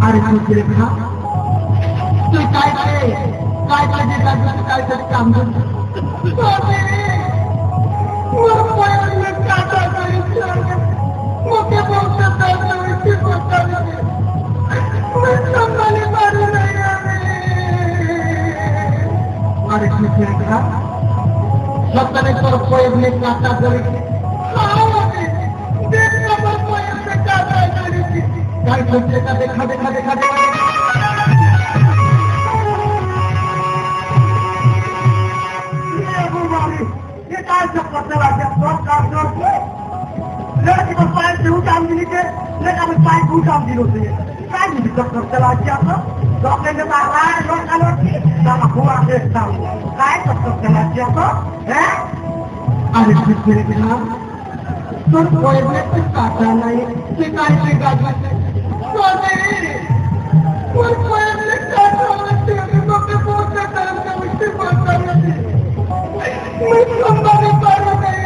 अरे दुसरे का तू काय काहीतरी काम अरे दुसरे का सत्तने पर पोएबने काटा करी काय सोचले का देखा ये काय चक्कर चलाते लड़की को पाइप से उठाम दिली के लड़का में पाइप उठाम दिलो से काय नहीं चक्कर चलाते आप डॉक्टर ने कहा लोग sama हुआ देखता हूँ काय चक्कर चलाते आप हैं अरे फिर बिना तो कोई भी कुछ काटा नहीं शिकायत से गाड़ी तो नहीं कोई भी काटा नहीं तो के बहुत तरह से उससे बात कर रही मैं संभाल पा नहीं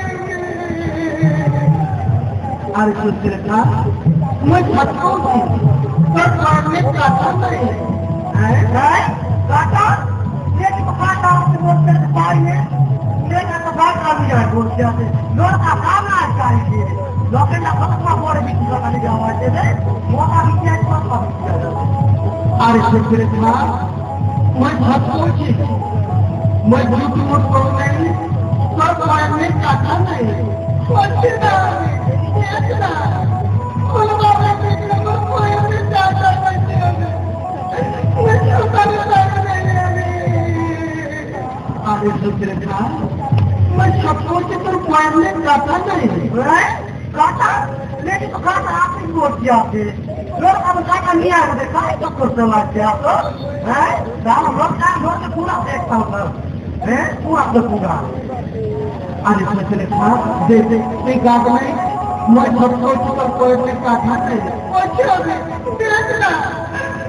अरे सोच रहा मैं छटको पर मारने काटा नहीं है काटा ये तो काटा से बोलते हैं पाए लेकिन तो बात आ गया बोलते हैं लोग का काम आ चाहिए लोग ने अपना बोल भी किया करने जावा दे वो का भी क्या तो अरे सुखरे था मैं छटको छी मैं झूठ मूठ बोल नहीं पर मारने काटा नहीं सोच ना इतना कोई बात नहीं कोई नहीं चाहता मैं तो अरे दूसरे का मैं सबको से तो मारने काटा नहीं काटा लेकिन तो काटा आपने वोट दिया थे लोग अब काटा नहीं आ रहे देखा तो कुछ समझते आप हैं दाम लोग का लोग पूरा देखता हूँ हैं पूरा तो पूरा अरे दूसरे का जैसे कोई गाँव में मैं सबको से तो कोई ने काटा नहीं अच्छा देखना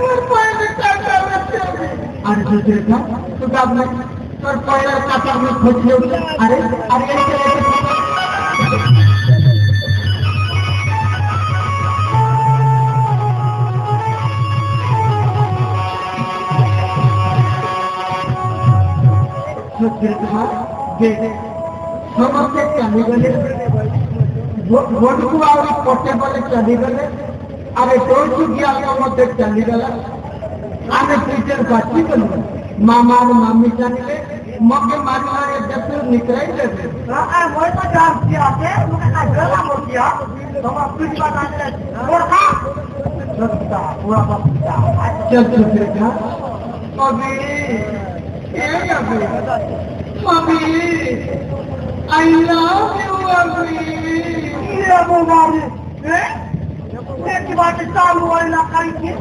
कोई ने काटा नहीं अरे दूसरे का तो गाँव में और पहले काटा में खोज लो अरे समझते चली गले वोट को आगे पट्टे पर चली गले अरे टोल चुकी मध्य चली गला आने टीचर बातची गलू मामा मामी जाने मगे मारी जब निकल लेते वो तो जान किया थे मुझे ना गला हो गया तो आप कुछ बताने लगा लगता पूरा बता चल फिर क्या अभी आई लव यू अभी ये वो वाली हैं ये की बात चालू है ना कहीं